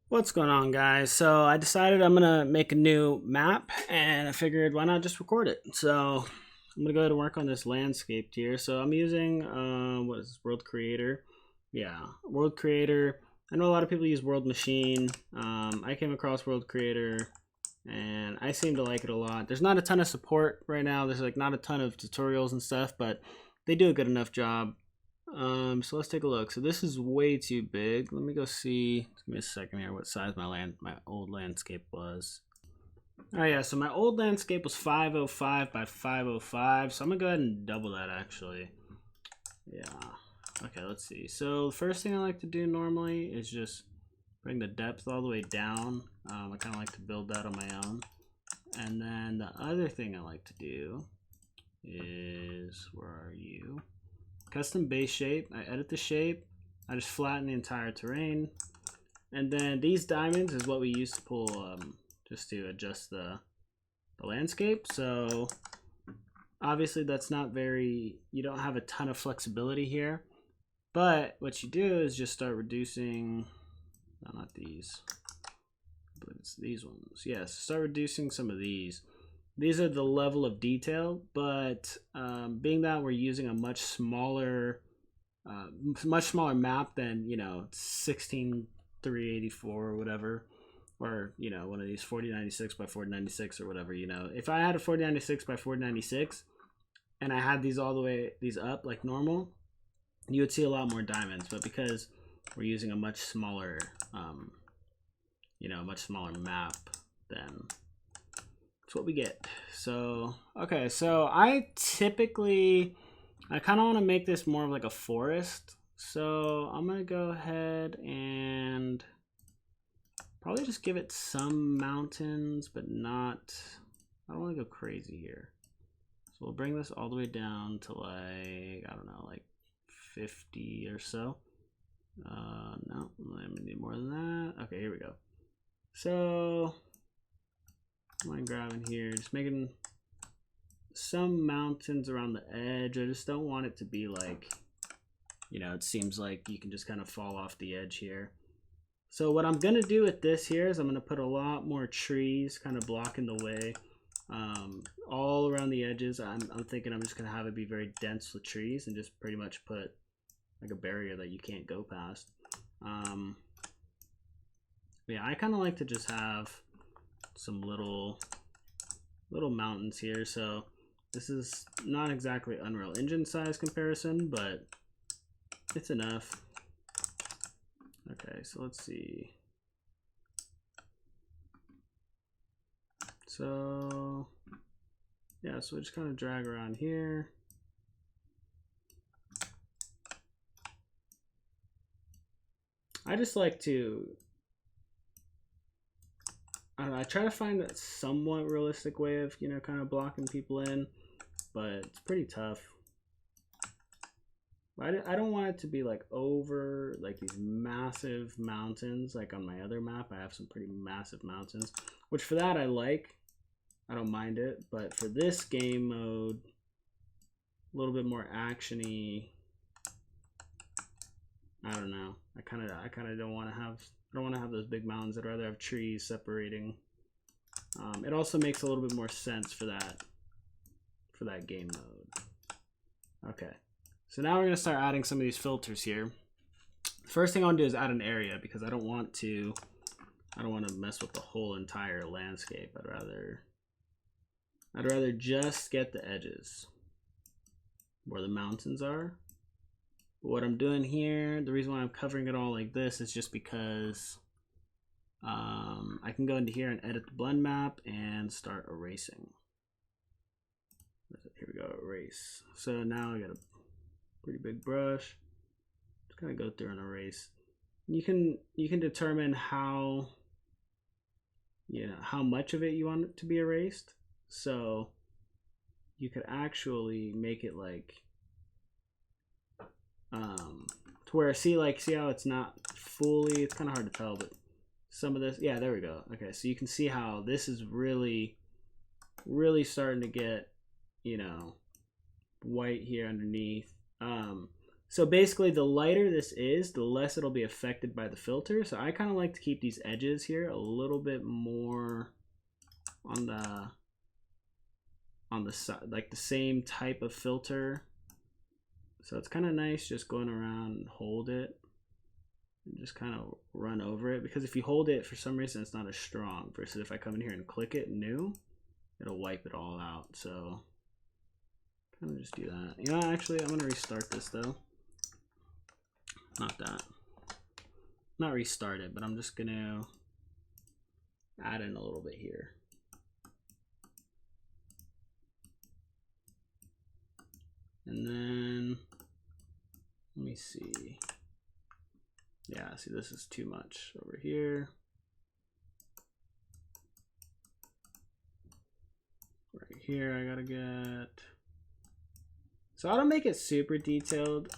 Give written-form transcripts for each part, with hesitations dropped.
What's going on, guys? So I decided I'm gonna make a new map, and I figured why not just record it. So I'm gonna go ahead and work on this landscape here. So I'm using what is this, World Creator? Yeah, World Creator. I know a lot of people use World Machine. I came across World Creator, and I seem to like it a lot. There's not a ton of support right now. There's like not a ton of tutorials and stuff, but they do a good enough job. So let's take a look. So this is way too big. Let me go see. Give me a second here. What size my old landscape was. Oh yeah. So my old landscape was 505 by 505. So I'm gonna go ahead and double that actually. Yeah. Okay. Let's see. So the first thing I like to do normally is just bring the depth all the way down. I kind of like to build that on my own. And then the other thing I like to do is, where are you? Custom base shape. I edit the shape. I just flatten the entire terrain. And then these diamonds is what we use to pull, just to adjust the landscape. So obviously that's not very, you don't have a ton of flexibility here. But what you do is just start reducing, no, not these, but it's these ones. Yes, start reducing some of these. These are the level of detail, but being that we're using a much smaller map than 16:384 or whatever, or one of these 4096 by 4096 or whatever. If I had a 4096 by 4096 and I had these all the way these up like normal, you would see a lot more diamonds. But because we're using a much smaller, much smaller map, then that's what we get. So okay, so I kind of want to make this more of like a forest. So I'm gonna go ahead and probably just give it some mountains, but not, I don't want to go crazy here. So we'll bring this all the way down to like, I don't know, like 50 or so. No, I'm gonna need more than that. Okay, here we go. So I'm grabbing here, just making some mountains around the edge. I just don't want it to be like, it seems like you can just kind of fall off the edge here. So what I'm gonna do with this here is I'm gonna put a lot more trees kind of blocking the way, all around the edges. I'm thinking I'm just gonna have it be very dense with trees and just pretty much put like a barrier that you can't go past. Yeah, I kind of like to just have some little mountains here. So this is not exactly Unreal Engine size comparison, but it's enough. Okay, so let's see. So yeah, so we just kind of drag around here. I just like to, I don't know, I try to find that somewhat realistic way of, kind of blocking people in, but it's pretty tough. I don't want it to be like over like these massive mountains. Like on my other map, I have some pretty massive mountains, which for that I like. I don't mind it, but for this game mode, a little bit more actiony. I don't know. I kind of don't want to have those big mountains. I'd rather have trees separating. It also makes a little bit more sense for that game mode. Okay, so now we're gonna start adding some of these filters here. The first thing I want to do is add an area because I don't want to mess with the whole entire landscape. I'd rather just get the edges where the mountains are. But what I'm doing here, the reason why I'm covering it all like this is just because I can go into here and edit the blend map and start erasing. Here we go, erase. So now I got a pretty big brush. Just kind of go through and erase. You can determine how much of it you want it to be erased. So you could actually make it like to where see how it's not fully, it's kind of hard to tell, but some of this, yeah, there we go. Okay, so you can see how this is really starting to get white here underneath. So basically, the lighter this is, the less it'll be affected by the filter. So I kind of like to keep these edges here a little bit more on the side, like the same type of filter. So it's kind of nice just going around and hold it and just kind of run over it, because if you hold it, for some reason it's not as strong, versus if I come in here and click it new, it'll wipe it all out. So kind of just do that. You know, actually I'm gonna restart this though. Not that. Not restart it, but I'm just gonna add in a little bit here. And then, let me see. Yeah, see, this is too much over here. Right here, I gotta get. So I don't make it super detailed,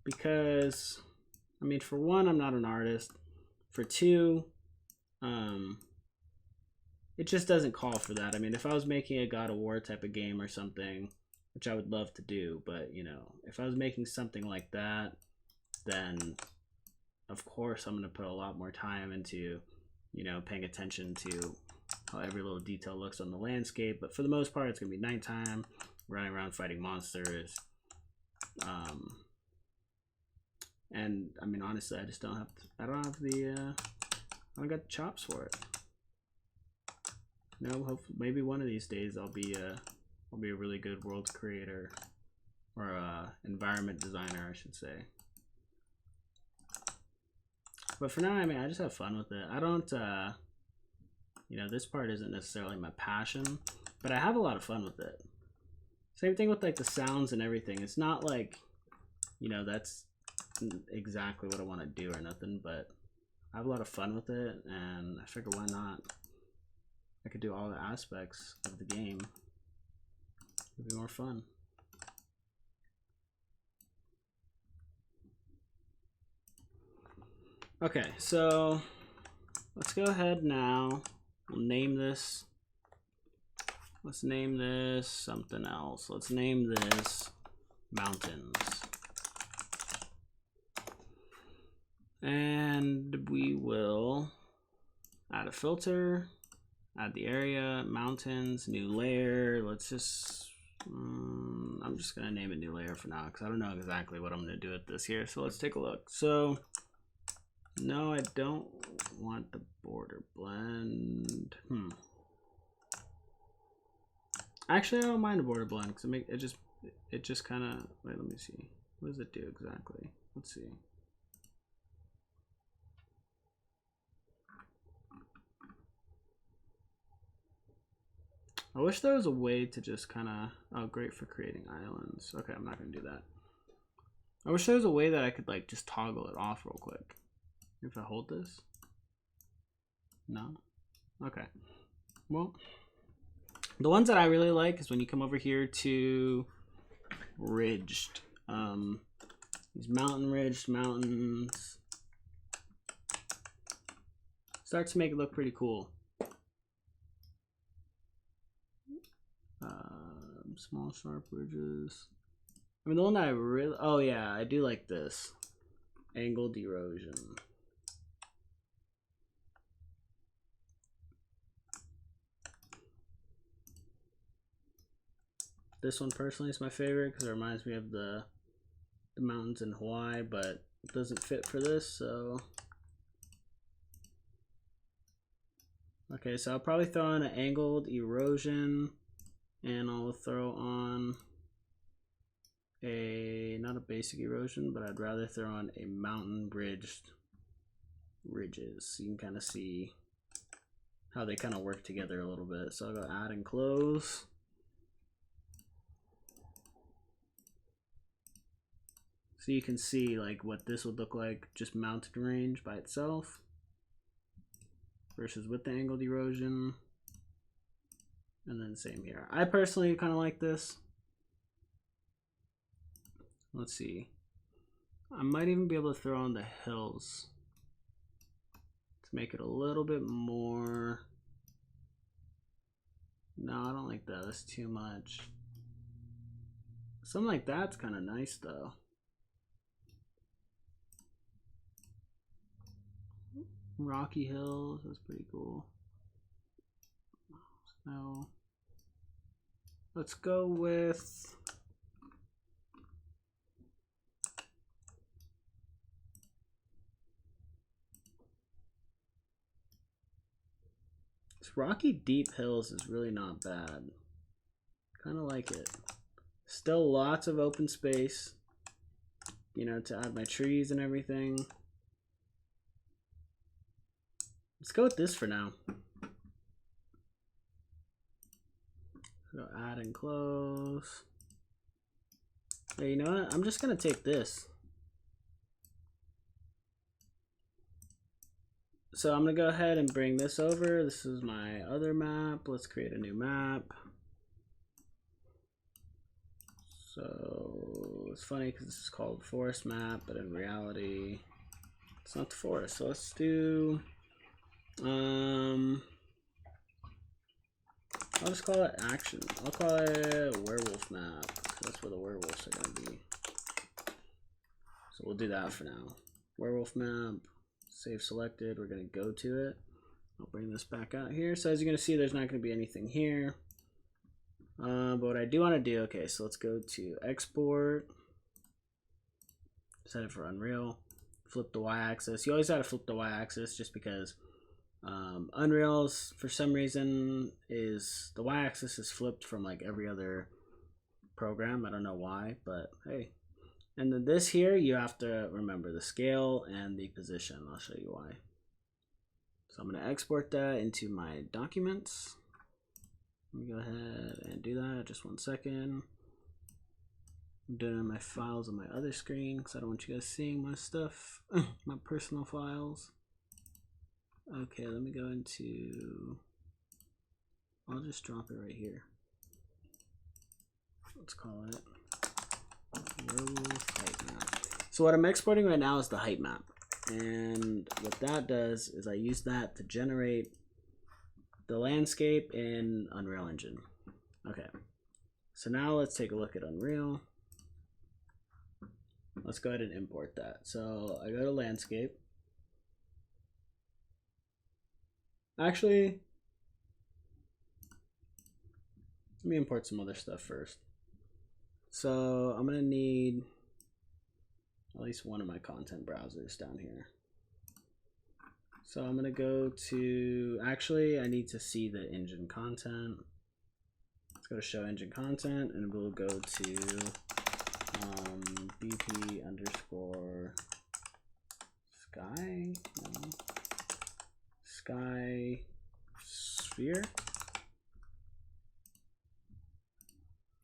because, I mean, for one, I'm not an artist. For two, it just doesn't call for that. I mean, if I was making a God of War type of game or something, which I would love to do, but you know, if I was making something like that, then of course I'm going to put a lot more time into, you know, paying attention to how every little detail looks on the landscape. But for the most part, it's going to be nighttime, running around fighting monsters. And I mean, honestly, I just don't have I don't got the chops for it. You know, hopefully, maybe one of these days I'll be a really good world creator, or environment designer, I should say. But for now, I mean, I just have fun with it. I don't, you know, this part isn't necessarily my passion, but I have a lot of fun with it. Same thing with like the sounds and everything. It's not like, you know, that's exactly what I want to do or nothing, but I have a lot of fun with it, and I figure why not? I could do all the aspects of the game. It'd be more fun. Okay, so let's go ahead now. We'll name this. Let's name this something else. Let's name this mountains. And we will add a filter, add the area, mountains, new layer. Let's just, I'm just gonna name it new layer for now, because I don't know exactly what I'm gonna do with this here. So let's take a look. So no, I don't want the border blend. Actually, I don't mind the border blend, because it just kind of, wait, let me see. What does it do exactly? Let's see. I wish there was a way to just kind of, oh, great for creating islands. Okay, I'm not gonna do that. I wish there was a way that I could like just toggle it off real quick. If I hold this? No? Okay. Well, the ones that I really like is when you come over here to ridged. These mountain ridged mountains. Start to make it look pretty cool. Small sharp ridges. I mean, the one that I really, oh yeah, I do like this. Angled erosion. This one personally is my favorite because it reminds me of the mountains in Hawaii, but it doesn't fit for this, so. Okay, so I'll probably throw on an angled erosion, and I'll throw on not a basic erosion, but I'd rather throw on a mountain bridged ridges. So you can kind of see how they kind of work together a little bit. So I'll go add and close. So you can see like what this would look like just mountain range by itself versus with the angled erosion. And then same here. I personally kind of like this. Let's see. I might even be able to throw on the hills to make it a little bit more. No, I don't like that. That's too much. Something like that's kind of nice though. Rocky Hills, that's pretty cool. So let's go with this Rocky Deep Hills is really not bad. Kind of like it. Still lots of open space, you know, to add my trees and everything. Let's go with this for now. So add and close. Hey, you know what? I'm just gonna take this. So I'm gonna go ahead and bring this over. This is my other map. Let's create a new map. So it's funny because this is called forest map, but in reality, it's not the forest. So let's do, I'll just call it action. I'll call it werewolf map. That's where the werewolves are gonna be. So we'll do that for now. Werewolf map, save selected. We're gonna go to it. I'll bring this back out here. So as you're gonna see, there's not gonna be anything here. But what I do want to do, okay, so let's go to export, set it for Unreal, flip the y-axis. You always gotta flip the y-axis just because Unreal's, for some reason, is the y-axis is flipped from like every other program. I don't know why, but hey. And then this here, you have to remember the scale and the position. I'll show you why. So I'm gonna export that into my documents. Let me go ahead and do that. Just 1 second. I'm doing it in my files on my other screen because I don't want you guys seeing my stuff, my personal files. Okay, let me go into, I'll just drop it right here. Let's call it werewolf height map. So what I'm exporting right now is the height map. And what that does is I use that to generate the landscape in Unreal Engine. Okay, so now let's take a look at Unreal. Let's go ahead and import that. So I go to landscape. Actually, let me import some other stuff first. So I'm gonna need at least one of my content browsers down here. So I'm gonna go to, actually I need to see the engine content. Let's go to show engine content and we'll go to BP underscore sky, no, sky sphere.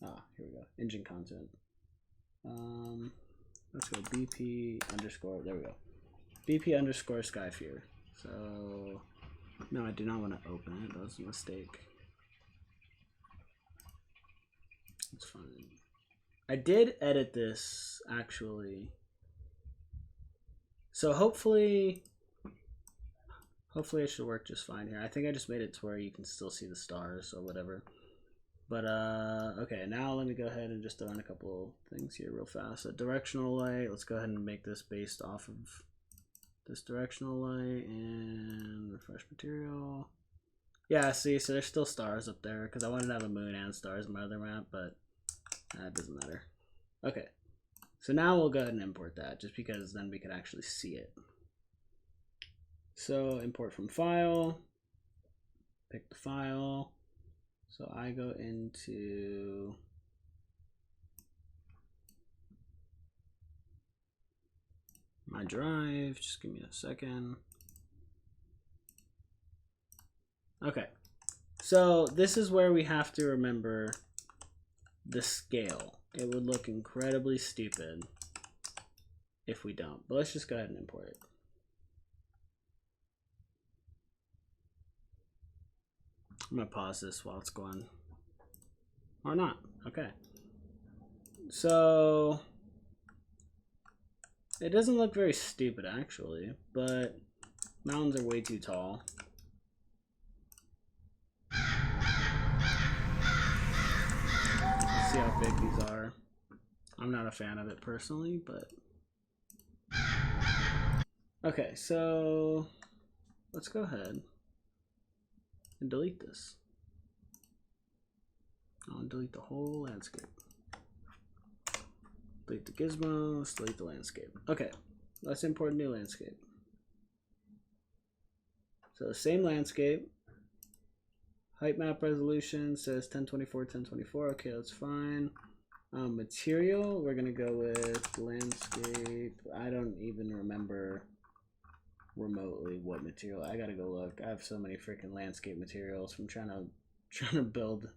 Ah, here we go, engine content. Let's go BP underscore, there we go. BP underscore sky sphere. So, no, I do not want to open it. That was a mistake. It's fine. I did edit this, actually. So hopefully it should work just fine here. I think I just made it to where you can still see the stars or whatever. But, okay, now let me go ahead and just throw in a couple things here real fast. So directional light, let's go ahead and make this based off of this directional light and refresh material. Yeah, see, so there's still stars up there because I wanted to have a moon and stars in my other map, but that doesn't matter. Okay, so now we'll go ahead and import that just because then we can actually see it. So import from file, pick the file. So I go into my drive, just give me a second. Okay, so this is where we have to remember the scale. It would look incredibly stupid if we don't, but let's just go ahead and import it. I'm gonna pause this while it's going, or not. Okay, so it doesn't look very stupid actually, but mountains are way too tall. Let's see how big these are. I'm not a fan of it personally, but okay, so let's go ahead and delete this. I'll delete the whole landscape. Delete the gizmos, delete the landscape. Okay, let's import a new landscape. So the same landscape. Height map resolution says 1024, 1024. Okay, that's fine. Material, we're gonna go with landscape. I don't even remember remotely what material. I gotta go look. I have so many freaking landscape materials from trying to build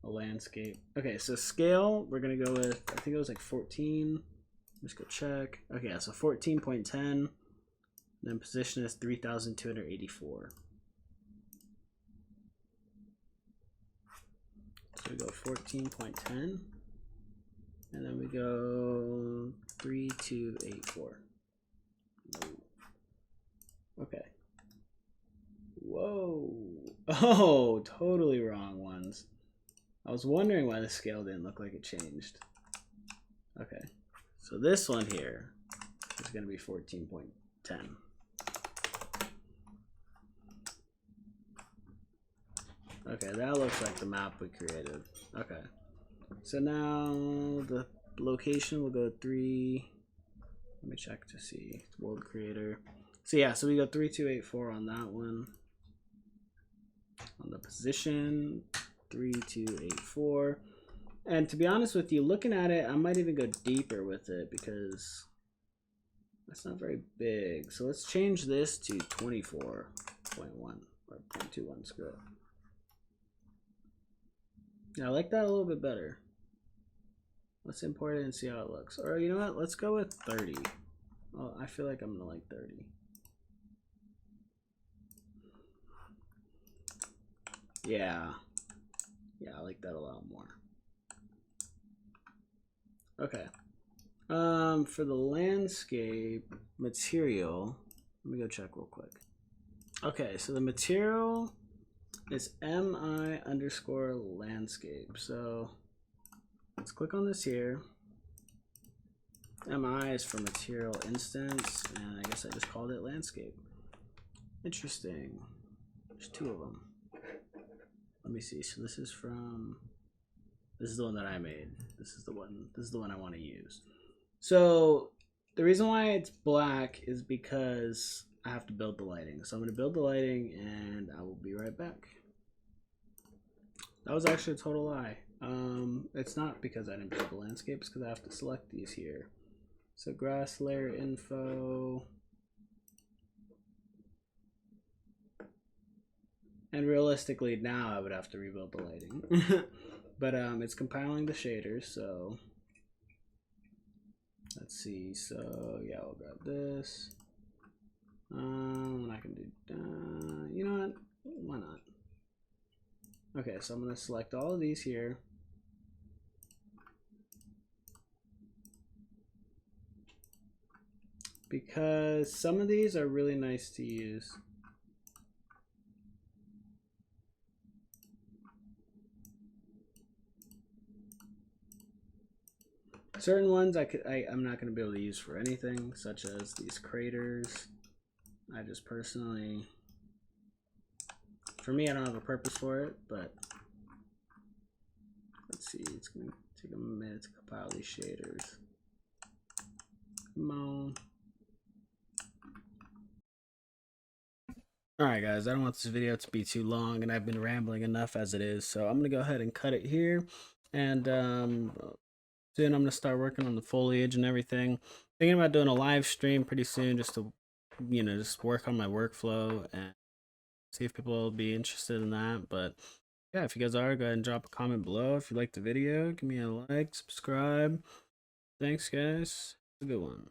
a landscape. Okay, so scale, we're gonna go with, I think it was like 14. Let's go check. Okay, so 14.10. Then position is 3,284. So we go 14.10. And then we go 3284. Okay. Whoa. Oh, totally wrong ones. I was wondering why the scale didn't look like it changed. Okay. So this one here is going to be 14.10. Okay, that looks like the map we created. Okay. So now the location will go 3. Let me check to see. World creator. So yeah, so we go 3284 on that one. On the position, 3284. And to be honest with you, looking at it, I might even go deeper with it because that's not very big. So let's change this to 24.1 or 0.21. Screw it. Yeah, I like that a little bit better. Let's import it and see how it looks. Or you know what? Let's go with 30. Oh, I feel like I'm gonna like 30. Yeah. Yeah, I like that a lot more. Okay. For the landscape material, let me go check real quick. Okay, so the material is mi_landscape. So let's click on this here. Mi is for material instance, and I guess I just called it landscape. Interesting. There's 2 of them. Let me see. So this is the one that I made. This is the one I want to use. So the reason why it's black is because I have to build the lighting. So I'm going to build the lighting and I will be right back. That was actually a total lie. It's not because I didn't build the landscape, it's because I have to select these here. So grass layer info. And realistically now I would have to rebuild the lighting. But it's compiling the shaders, so let's see. So yeah, we'll grab this. And I can do you know what? Why not? Okay, so I'm gonna select all of these here. Because some of these are really nice to use. Certain ones I'm not going to be able to use for anything, such as these craters. I just personally, for me, I don't have a purpose for it, but let's see, it's going to take a minute to compile these shaders. Come on. Alright guys, I don't want this video to be too long, and I've been rambling enough as it is, so I'm going to go ahead and cut it here. And soon I'm gonna start working on the foliage and everything. Thinking about doing a live stream pretty soon, just to, you know, just work on my workflow and see if people will be interested in that. But yeah, if you guys are, go ahead and drop a comment below. If you liked the video, give me a like, subscribe. Thanks guys. Have a good one.